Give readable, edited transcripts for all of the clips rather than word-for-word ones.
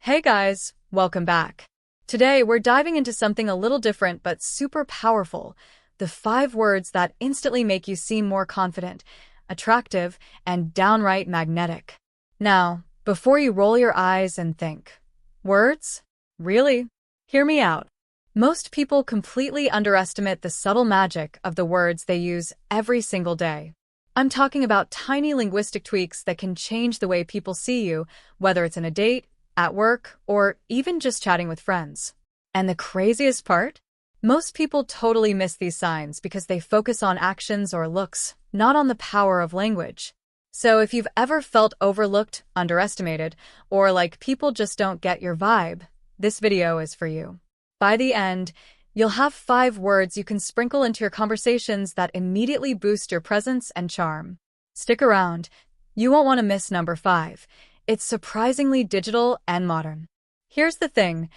Hey guys, welcome back. Today we're diving into something a little different but super powerful, the 5 words that instantly make you seem more confident, attractive, and downright magnetic. Now, before you roll your eyes and think, words? Really? Hear me out. Most people completely underestimate the subtle magic of the words they use every single day. I'm talking about tiny linguistic tweaks that can change the way people see you, whether it's in a date, at work, or even just chatting with friends. And the craziest part? Most people totally miss these signs because they focus on actions or looks, not on the power of language. So if you've ever felt overlooked, underestimated, or like people just don't get your vibe, this video is for you. By the end, you'll have 5 words you can sprinkle into your conversations that immediately boost your presence and charm. Stick around. You won't want to miss number 5. It's surprisingly digital and modern. Here's the thing.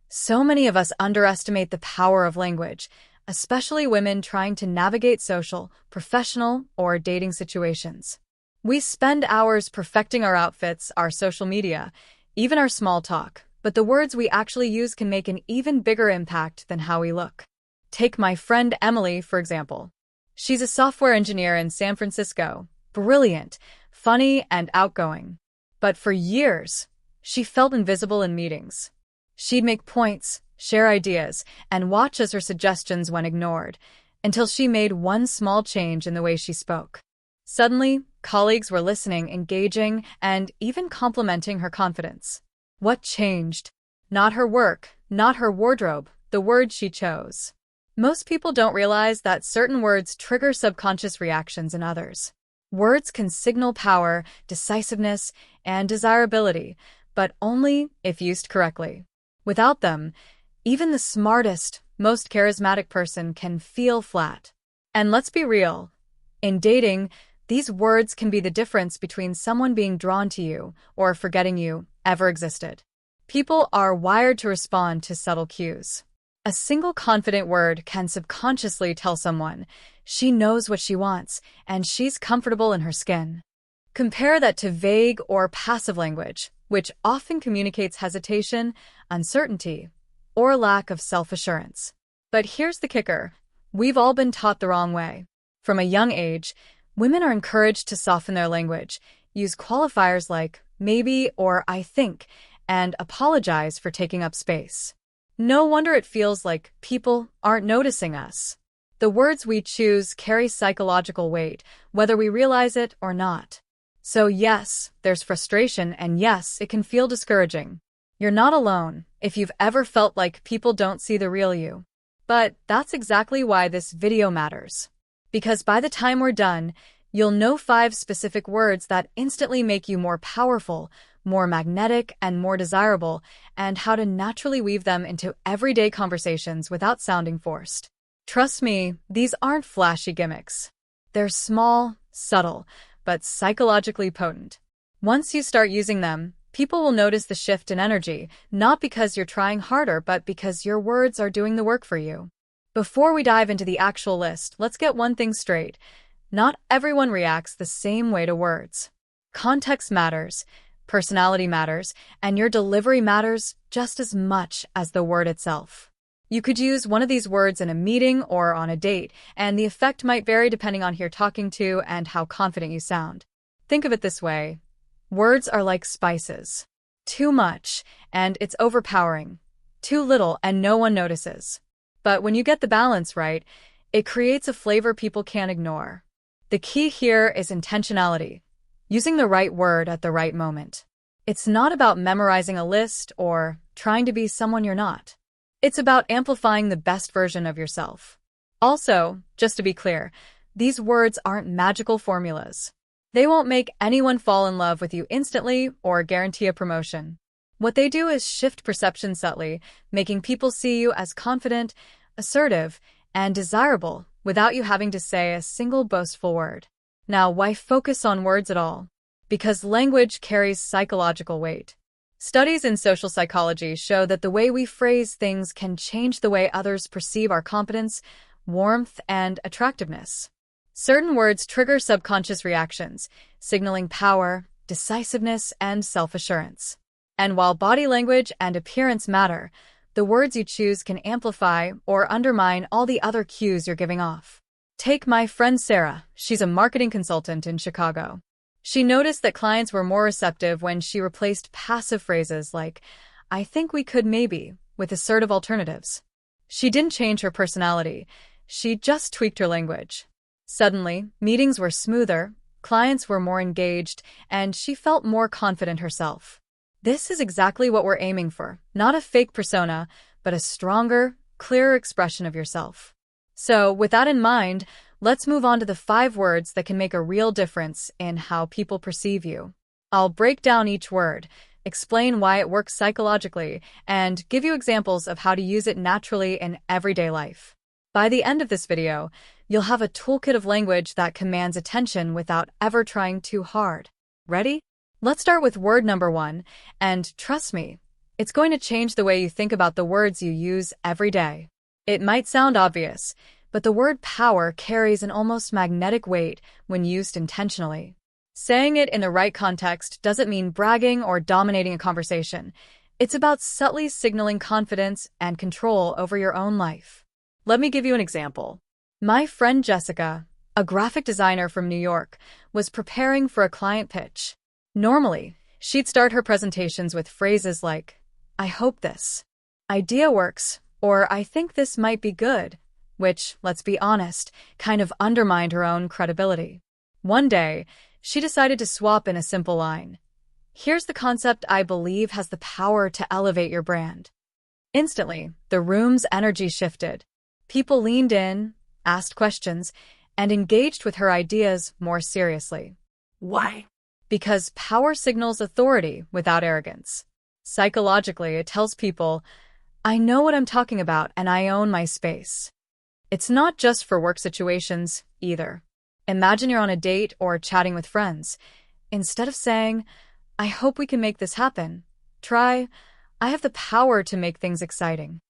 So many of us underestimate the power of language, especially women trying to navigate social, professional, or dating situations. We spend hours perfecting our outfits, our social media, even our small talk, but the words we actually use can make an even bigger impact than how we look. Take my friend Emily, for example. She's a software engineer in San Francisco, brilliant, funny, and outgoing. But for years, she felt invisible in meetings. She'd make points, share ideas, and watch as her suggestions went ignored, until she made one small change in the way she spoke. Suddenly, colleagues were listening, engaging, and even complimenting her confidence. What changed? Not her work, not her wardrobe, the words she chose. Most people don't realize that certain words trigger subconscious reactions in others. Words can signal power, decisiveness, and desirability, but only if used correctly. Without them, even the smartest, most charismatic person can feel flat. And let's be real. In dating, these words can be the difference between someone being drawn to you or forgetting you ever existed. People are wired to respond to subtle cues. A single confident word can subconsciously tell someone she knows what she wants and she's comfortable in her skin. Compare that to vague or passive language, which often communicates hesitation, uncertainty, or lack of self-assurance. But here's the kicker. We've all been taught the wrong way. From a young age, women are encouraged to soften their language, use qualifiers like maybe or I think, and apologize for taking up space. No wonder it feels like people aren't noticing us. The words we choose carry psychological weight, whether we realize it or not. So yes, there's frustration, and yes, it can feel discouraging. You're not alone if you've ever felt like people don't see the real you. But that's exactly why this video matters. Because by the time we're done, you'll know 5 specific words that instantly make you more powerful, more magnetic, and more desirable, and how to naturally weave them into everyday conversations without sounding forced. Trust me, these aren't flashy gimmicks. They're small, subtle, but psychologically potent. Once you start using them, people will notice the shift in energy, not because you're trying harder, but because your words are doing the work for you. Before we dive into the actual list, let's get one thing straight. Not everyone reacts the same way to words. Context matters, personality matters, and your delivery matters just as much as the word itself. You could use one of these words in a meeting or on a date, and the effect might vary depending on who you're talking to and how confident you sound. Think of it this way. Words are like spices. Too much, and it's overpowering. Too little, and no one notices. But when you get the balance right, it creates a flavor people can't ignore. The key here is intentionality, using the right word at the right moment. It's not about memorizing a list or trying to be someone you're not. It's about amplifying the best version of yourself. Also, just to be clear, these words aren't magical formulas. They won't make anyone fall in love with you instantly or guarantee a promotion. What they do is shift perception subtly, making people see you as confident, assertive, and desirable without you having to say a single boastful word. Now, why focus on words at all? Because language carries psychological weight. Studies in social psychology show that the way we phrase things can change the way others perceive our competence, warmth, and attractiveness. Certain words trigger subconscious reactions, signaling power, decisiveness, and self-assurance. And while body language and appearance matter, the words you choose can amplify or undermine all the other cues you're giving off. Take my friend Sarah. She's a marketing consultant in Chicago. She noticed that clients were more receptive when she replaced passive phrases like, "I think we could maybe," with assertive alternatives. She didn't change her personality. She just tweaked her language. Suddenly, meetings were smoother, clients were more engaged, and she felt more confident herself. This is exactly what we're aiming for, not a fake persona, but a stronger, clearer expression of yourself. So, with that in mind, let's move on to the 5 words that can make a real difference in how people perceive you. I'll break down each word, explain why it works psychologically, and give you examples of how to use it naturally in everyday life. By the end of this video, you'll have a toolkit of language that commands attention without ever trying too hard. Ready? Let's start with word number 1, and trust me, it's going to change the way you think about the words you use every day. It might sound obvious, but the word power carries an almost magnetic weight when used intentionally. Saying it in the right context doesn't mean bragging or dominating a conversation. It's about subtly signaling confidence and control over your own life. Let me give you an example. My friend Jessica, a graphic designer from New York, was preparing for a client pitch. Normally, she'd start her presentations with phrases like, "I hope this idea works," or "I think this might be good," which, let's be honest, kind of undermined her own credibility. One day, she decided to swap in a simple line. "Here's the concept I believe has the power to elevate your brand." Instantly, the room's energy shifted. People leaned in, asked questions, and engaged with her ideas more seriously. Why? Because power signals authority without arrogance. Psychologically, it tells people, "I know what I'm talking about and I own my space." It's not just for work situations, either. Imagine you're on a date or chatting with friends. Instead of saying, "I hope we can make this happen," try, "I have the power to make things exciting."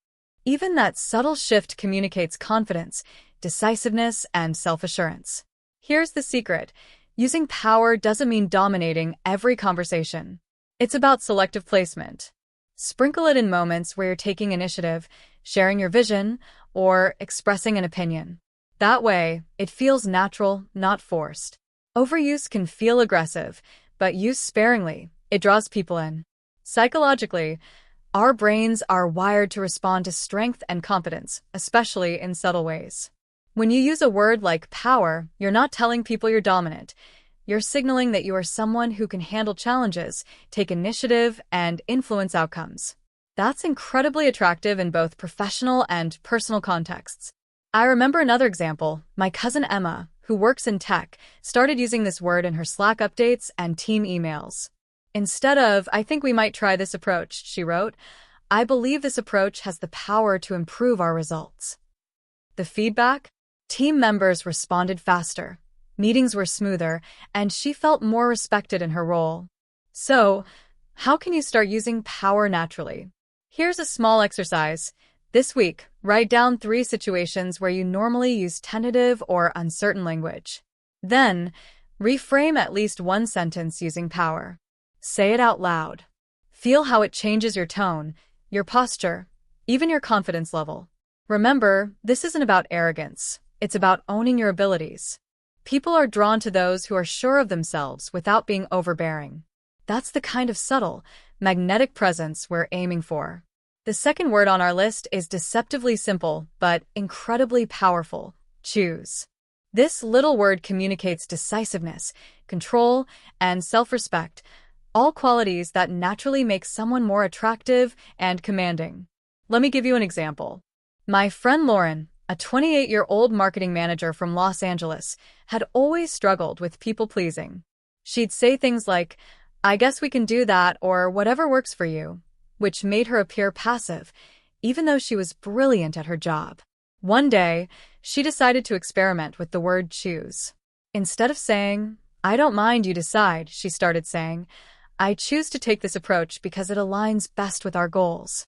Even that subtle shift communicates confidence, decisiveness, and self-assurance. Here's the secret. Using power doesn't mean dominating every conversation. It's about selective placement. Sprinkle it in moments where you're taking initiative, sharing your vision, or expressing an opinion. That way, it feels natural, not forced. Overuse can feel aggressive, but used sparingly, it draws people in. Psychologically, our brains are wired to respond to strength and confidence, especially in subtle ways. When you use a word like power, you're not telling people you're dominant. You're signaling that you are someone who can handle challenges, take initiative, and influence outcomes. That's incredibly attractive in both professional and personal contexts. I remember another example. My cousin Emma, who works in tech, started using this word in her Slack updates and team emails. Instead of, "I think we might try this approach," she wrote, "I believe this approach has the power to improve our results." The feedback? Team members responded faster, meetings were smoother, and she felt more respected in her role. So, how can you start using power naturally? Here's a small exercise. This week, write down 3 situations where you normally use tentative or uncertain language. Then, reframe at least one sentence using power. Say it out loud. Feel how it changes your tone, your posture, even your confidence level. Remember, this isn't about arrogance. It's about owning your abilities. People are drawn to those who are sure of themselves without being overbearing. That's the kind of subtle, magnetic presence we're aiming for. The second word on our list is deceptively simple, but incredibly powerful: choose. This little word communicates decisiveness, control, and self-respect, all qualities that naturally make someone more attractive and commanding. Let me give you an example. My friend Lauren, a 28-year-old marketing manager from Los Angeles, had always struggled with people-pleasing. She'd say things like, "I guess we can do that," or "whatever works for you," which made her appear passive, even though she was brilliant at her job. One day, she decided to experiment with the word choose. Instead of saying, "I don't mind, you decide," she started saying, "I choose to take this approach because it aligns best with our goals."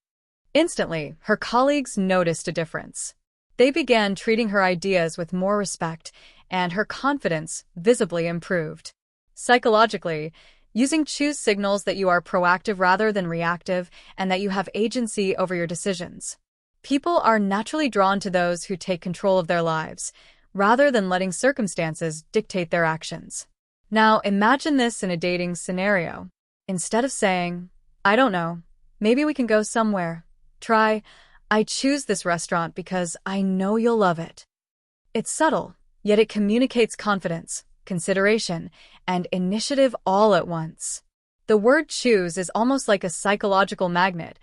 Instantly, her colleagues noticed a difference. They began treating her ideas with more respect, and her confidence visibly improved. Psychologically, Using choose signals that you are proactive rather than reactive and that you have agency over your decisions. People are naturally drawn to those who take control of their lives, rather than letting circumstances dictate their actions. Now, imagine this in a dating scenario. Instead of saying, I don't know, maybe we can go somewhere, try, I choose this restaurant because I know you'll love it. It's subtle, yet it communicates confidence, consideration, and initiative all at once. The word choose is almost like a psychological magnet.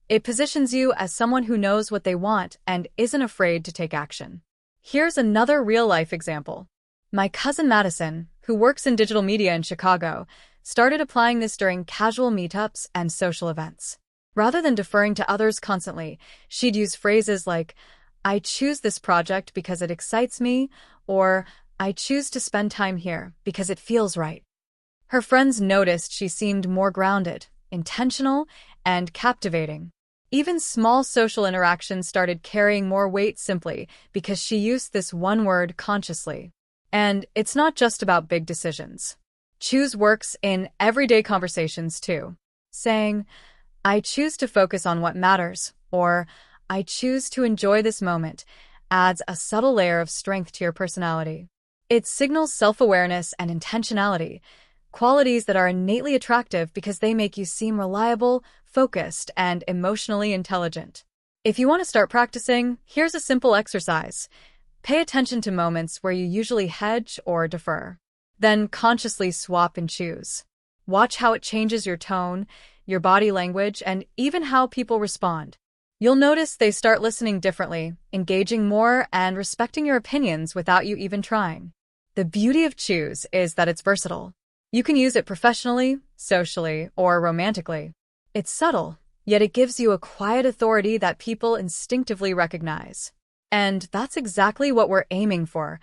It positions you as someone who knows what they want and isn't afraid to take action. Here's another real-life example. My cousin Madison, who works in digital media in Chicago, started applying this during casual meetups and social events. Rather than deferring to others constantly, she'd use phrases like, I choose this project because it excites me, or I choose to spend time here because it feels right. Her friends noticed she seemed more grounded, intentional, and captivating. Even small social interactions started carrying more weight simply because she used this one word consciously. And it's not just about big decisions. Choose works in everyday conversations too. Saying, I choose to focus on what matters, or I choose to enjoy this moment, adds a subtle layer of strength to your personality. It signals self-awareness and intentionality, qualities that are innately attractive because they make you seem reliable, focused, and emotionally intelligent. If you want to start practicing, here's a simple exercise. Pay attention to moments where you usually hedge or defer. Then consciously swap and choose. Watch how it changes your tone, your body language, and even how people respond. You'll notice they start listening differently, engaging more, and respecting your opinions without you even trying. The beauty of choose is that it's versatile. You can use it professionally, socially, or romantically. It's subtle, yet it gives you a quiet authority that people instinctively recognize. And that's exactly what we're aiming for,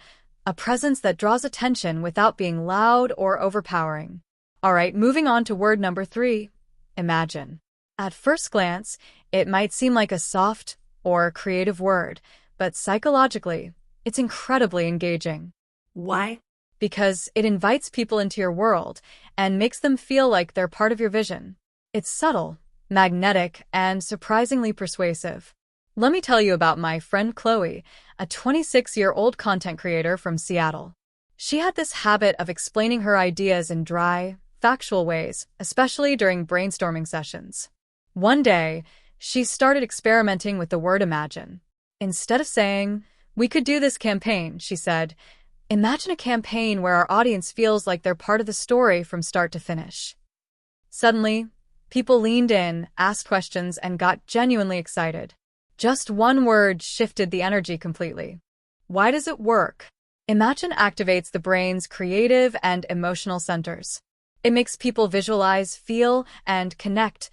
a presence that draws attention without being loud or overpowering. All right, moving on to word number 3, imagine. At first glance, it might seem like a soft or creative word, but psychologically, it's incredibly engaging. Why? Because it invites people into your world and makes them feel like they're part of your vision. It's subtle, magnetic, and surprisingly persuasive. Let me tell you about my friend Chloe, a 26-year-old content creator from Seattle. She had this habit of explaining her ideas in dry, factual ways, especially during brainstorming sessions. One day, she started experimenting with the word imagine. Instead of saying, we could do this campaign, she said, imagine a campaign where our audience feels like they're part of the story from start to finish. Suddenly, people leaned in, asked questions, and got genuinely excited. Just one word shifted the energy completely. Why does it work? Imagine activates the brain's creative and emotional centers. It makes people visualize, feel, and connect,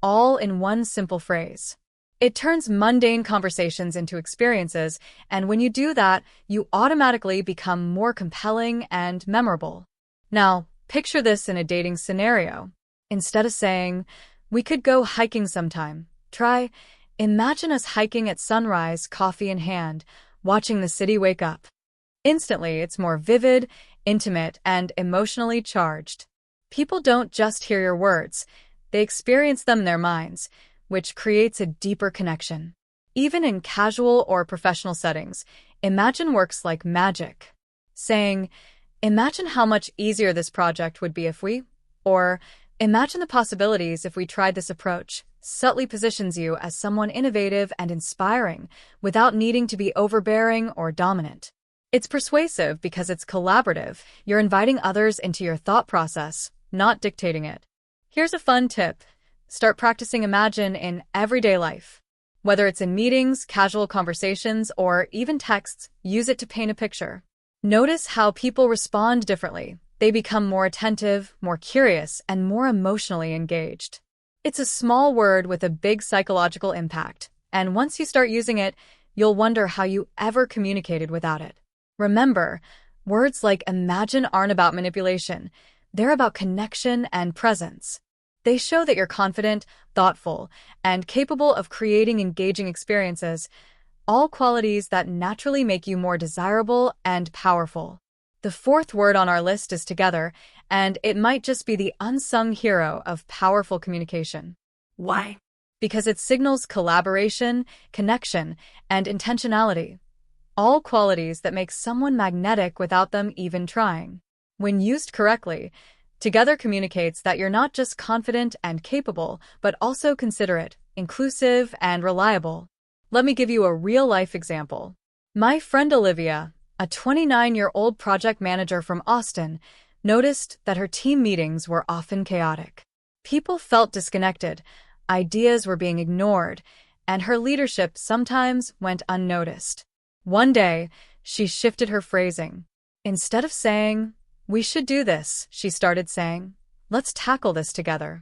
all in one simple phrase. It turns mundane conversations into experiences, and when you do that, you automatically become more compelling and memorable. Now, picture this in a dating scenario. Instead of saying, we could go hiking sometime, try, imagine us hiking at sunrise, coffee in hand, watching the city wake up. Instantly, it's more vivid, intimate, and emotionally charged. People don't just hear your words, they experience them in their minds, which creates a deeper connection. Even in casual or professional settings, imagine works like magic. Saying, imagine how much easier this project would be if we, or imagine the possibilities if we tried this approach, subtly positions you as someone innovative and inspiring without needing to be overbearing or dominant. It's persuasive because it's collaborative. You're inviting others into your thought process, not dictating it. Here's a fun tip. Start practicing imagine in everyday life. Whether it's in meetings, casual conversations, or even texts, use it to paint a picture. Notice how people respond differently. They become more attentive, more curious, and more emotionally engaged. It's a small word with a big psychological impact, and once you start using it, you'll wonder how you ever communicated without it. Remember, words like imagine aren't about manipulation. They're about connection and presence. They show that you're confident, thoughtful, and capable of creating engaging experiences, all qualities that naturally make you more desirable and powerful. The fourth word on our list is together, and it might just be the unsung hero of powerful communication. Why? Because it signals collaboration, connection, and intentionality, all qualities that make someone magnetic without them even trying. When used correctly, together communicates that you're not just confident and capable, but also considerate, inclusive, and reliable. Let me give you a real-life example. My friend Olivia, a 29-year-old project manager from Austin, noticed that her team meetings were often chaotic. People felt disconnected, ideas were being ignored, and her leadership sometimes went unnoticed. One day, she shifted her phrasing. Instead of saying, "We should do this," she started saying, "Let's tackle this together."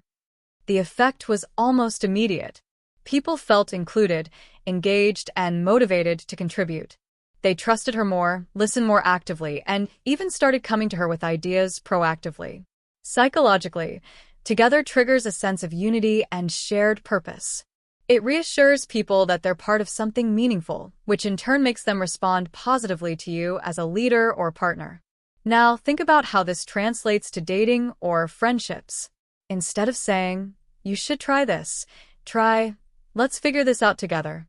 The effect was almost immediate. People felt included, engaged, and motivated to contribute. They trusted her more, listened more actively, and even started coming to her with ideas proactively. Psychologically, together triggers a sense of unity and shared purpose. It reassures people that they're part of something meaningful, which in turn makes them respond positively to you as a leader or partner. Now, think about how this translates to dating or friendships. Instead of saying, "You should try this," try, "Let's figure this out together."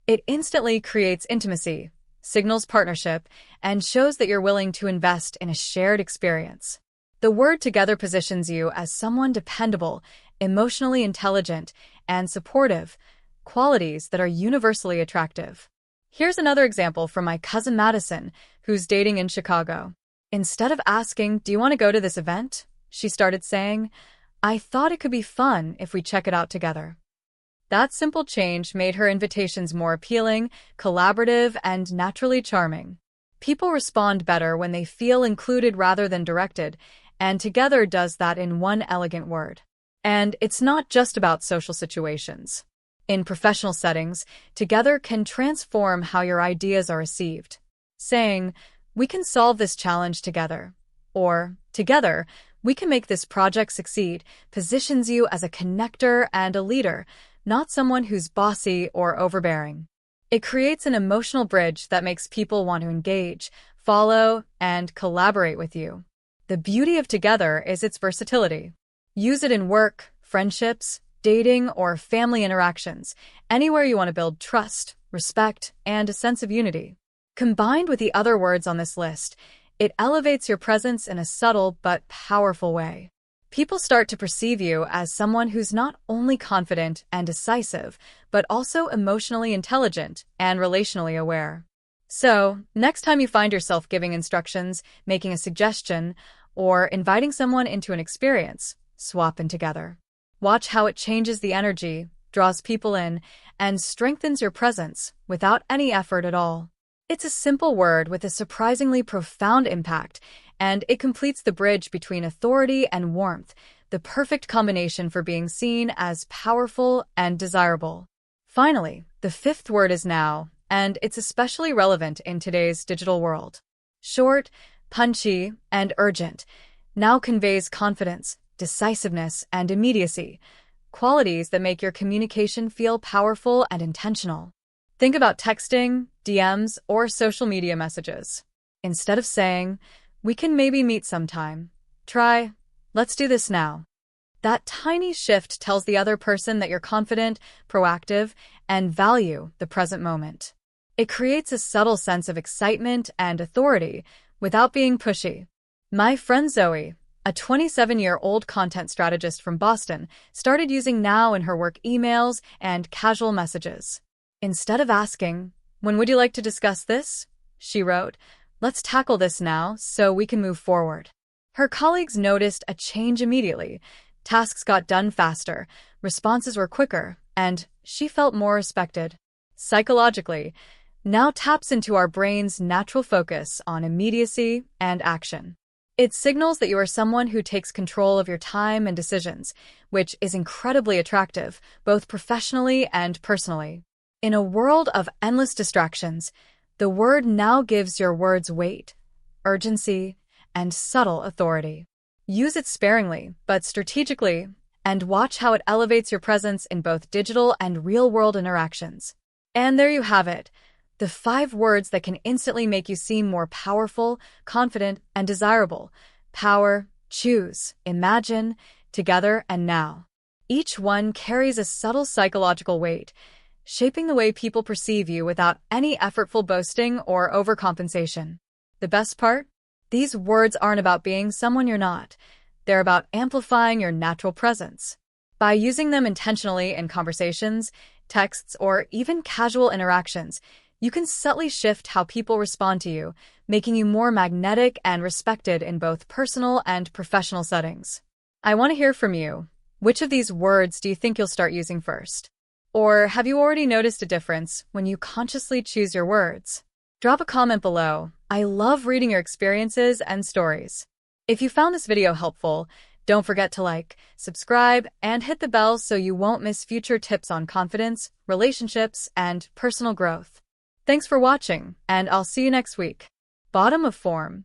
It instantly creates intimacy, signals partnership, and shows that you're willing to invest in a shared experience. The word together positions you as someone dependable, emotionally intelligent, and supportive, qualities that are universally attractive. Here's another example from my cousin Madison, who's dating in Chicago. Instead of asking, "Do you want to go to this event?" she started saying, "I thought it could be fun if we check it out together." That simple change made her invitations more appealing, collaborative, and naturally charming. People respond better when they feel included rather than directed, and together does that in one elegant word. And it's not just about social situations. In professional settings, together can transform how your ideas are received. Saying, "We can solve this challenge together," or "Together, we can make this project succeed," positions you as a connector and a leader, not someone who's bossy or overbearing. It creates an emotional bridge that makes people want to engage, follow, and collaborate with you. The beauty of together is its versatility. Use it in work, friendships, dating, or family interactions, anywhere you want to build trust, respect, and a sense of unity. Combined with the other words on this list, it elevates your presence in a subtle but powerful way. People start to perceive you as someone who's not only confident and decisive, but also emotionally intelligent and relationally aware. So, next time you find yourself giving instructions, making a suggestion, or inviting someone into an experience, swap in together. Watch how it changes the energy, draws people in, and strengthens your presence without any effort at all. It's a simple word with a surprisingly profound impact, and it completes the bridge between authority and warmth, the perfect combination for being seen as powerful and desirable. Finally, the fifth word is now, and it's especially relevant in today's digital world. Short, punchy, and urgent, now conveys confidence, decisiveness, and immediacy, qualities that make your communication feel powerful and intentional. Think about texting, DMs, or social media messages. Instead of saying, "We can maybe meet sometime," try, "Let's do this now." That tiny shift tells the other person that you're confident, proactive, and value the present moment. It creates a subtle sense of excitement and authority without being pushy. My friend Zoe, a 27-year-old content strategist from Boston, started using Now in her work emails and casual messages. Instead of asking, "When would you like to discuss this?" she wrote, "Let's tackle this now so we can move forward." Her colleagues noticed a change immediately. Tasks got done faster, responses were quicker, and she felt more respected. Psychologically, Now taps into our brain's natural focus on immediacy and action. It signals that you are someone who takes control of your time and decisions, which is incredibly attractive, both professionally and personally. In a world of endless distractions, the word now gives your words weight, urgency, and subtle authority. Use it sparingly, but strategically, and watch how it elevates your presence in both digital and real-world interactions. And there you have it, The 5 words that can instantly make you seem more powerful, confident, and desirable. Power, choose, imagine, together, and now. Each one carries a subtle psychological weight, shaping the way people perceive you without any effortful boasting or overcompensation. The best part? These words aren't about being someone you're not. They're about amplifying your natural presence. By using them intentionally in conversations, texts, or even casual interactions, you can subtly shift how people respond to you, making you more magnetic and respected in both personal and professional settings. I want to hear from you. Which of these words do you think you'll start using first? Or have you already noticed a difference when you consciously choose your words? Drop a comment below. I love reading your experiences and stories. If you found this video helpful, don't forget to like, subscribe, and hit the bell so you won't miss future tips on confidence, relationships, and personal growth. Thanks for watching, and I'll see you next week. Bottom of form.